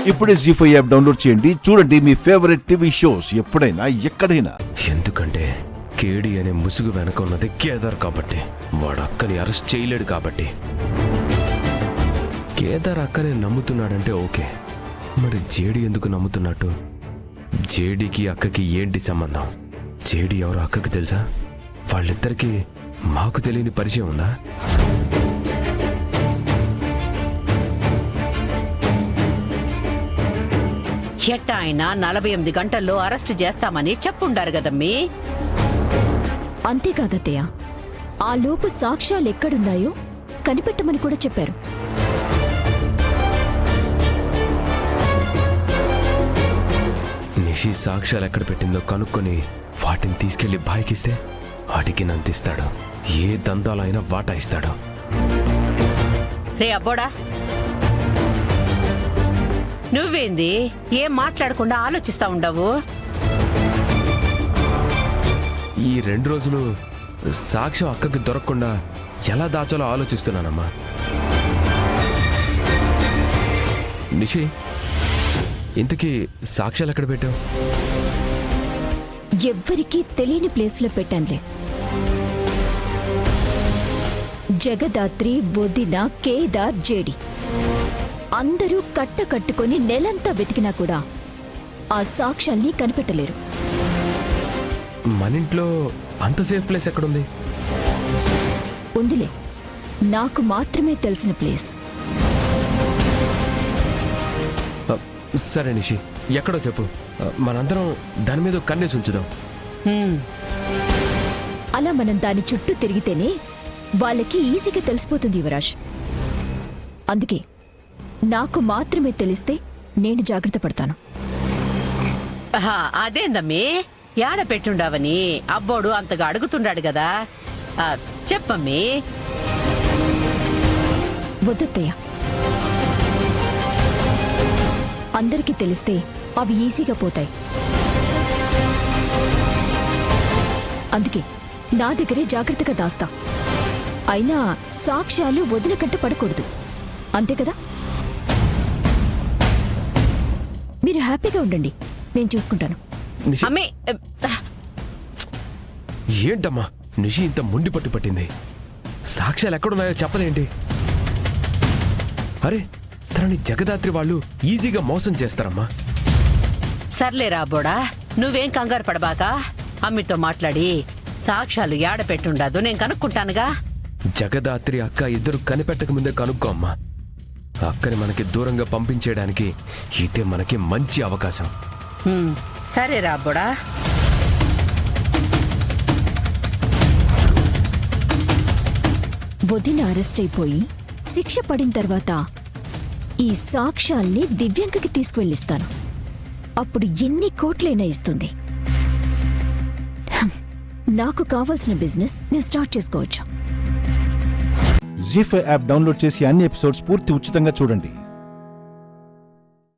ఇప్పుడే జీ5 app download చేయండి. చూడండి మీ ఫేవరెట్ టీవీ షోస్ ఎప్పుడైనా ఎక్కడైనా. ఎందుకంటే కేడి అనే ముసుగు వెనక ఉన్నది కేదార్ కాబట్టి. వాడు అక్కని అరెస్ట్ చేయలేడు కాబట్టి. కేదార్ అక్కనే నమ్ముతున్నాడంటే ఓకే, మరి జేడి ఎందుకు నమ్ముతున్నట్టు? జేడీకి అక్కకి ఏంటి సంబంధం? జేడి ఎవరు అక్కకి తెలుసా? వాళ్ళిద్దరికీ మాకు తెలియని పరిచయం ఉందా? ఎట్టా ఆయన 48 గంటల్లో అరెస్ట్ చేస్తామని చెప్పుండారు కదమ్మీ. అంతేకాదత్తయ్య, ఆ లోపు సాక్ష్యాలు ఎక్కడున్నాయో కనిపెట్టమని కూడా చెప్పారు. నిషి సాక్ష్యాలు ఎక్కడ పెట్టిందో కనుక్కొని వాటిని తీసుకెళ్లి బాయ్కిస్తే వాటికి నంతిస్తాడు. ఏ దందాలైనా వాటా ఇస్తాడు. రే అబ్బోడా, నువ్వేంది ఏం మాట్లాడకుండా ఆలోచిస్తా ఉండవు? ఈ 2 రోజులు సాక్ష్యం అక్కకి దొరకకుండా ఎలా దాచాలో ఆలోచిస్తున్నానమ్మా. నిషి, ఇంతకీ సాక్ష్యాలు ఎక్కడ పెట్టావు? ఎవ్వరికీ తెలియని ప్లేస్లో పెట్టానులే. జగదాత్రి, వదిన, కేదార్, జేడి అందరూ కట్టుకొని నెలంతా వెతికినా కూడా ఆ సాక్ష్యాల్ని కనిపెట్టలేరు. మన ఇంట్లో అంత సేఫ్ ప్లేస్ ఎక్కడుంది? ఉందిలే, నాకు మాత్రమే తెలిసిన ప్లేస్. సరే నిషి, ఎక్కడో చెప్పు. మనందరం దాని మీద కన్నేసి ఉంచుదాం. అలా మనం దాని చుట్టూ తిరిగితేనే వాళ్ళకి ఈజీగా తెలిసిపోతుంది యువరాజ్. అందుకే నాకు మాత్రమే తెలిస్తే నేను జాగ్రత్త పడతాను. అదేందమ్మీ, యాడ పెట్టుండావని అబ్బోడు అంతగా అడుగుతుండాడు కదా, చెప్పమ్మీ. వద్దత్తయ్య, అందరికీ తెలిస్తే అవి ఈజీగా పోతాయి. అందుకే నా దగ్గరే జాగ్రత్తగా దాస్తా. అయినా సాక్ష్యాలు వదిన కంటే పడకూడదు, అంతే కదా? మీరు హ్యాపీగా ఉండండి, నేను చూసుకుంటాను. అమ్మే, ఏంటమ్మా నిషి ఇంత ముండి పట్టింది? సాక్ష్యాలు ఎక్కడున్నాయో చెప్పదేంటి? అరే, తనని జగదాత్రి వాళ్ళు ఈజీగా మోసం చేస్తారమ్మా. సర్లేరా అబ్బోడా, నువ్వేం కంగారు పడబాక. అమ్మితో మాట్లాడి సాక్ష్యాలు యాడ పెట్టుండదు నేను కనుక్కుంటానుగా. జగదాత్రి అక్క ఇద్దరు కనిపెట్టక ముందే కనుక్కో అమ్మా. అక్కని మనకి దూరంగా పంపించేయడానికి ఇదే మనకి మంచి అవకాశం. సరేరా అబ్బోడా. వదిన అరెస్ట్ అయిపోయి శిక్ష పడిన తర్వాత ఈ సాక్ష్యాల్ని దివ్యాంకకి తీసుకువెళ్ళిస్తాను. అప్పుడు ఎన్ని కోట్లైనా ఇస్తుంది. నాకు కావాల్సిన బిజినెస్ నేను స్టార్ట్ చేసుకోవచ్చు. జీ5 యాప్ డౌన్లోడ్ చేసి అన్ని ఎపిసోడ్స్ పూర్తి ఉచితంగా చూడండి.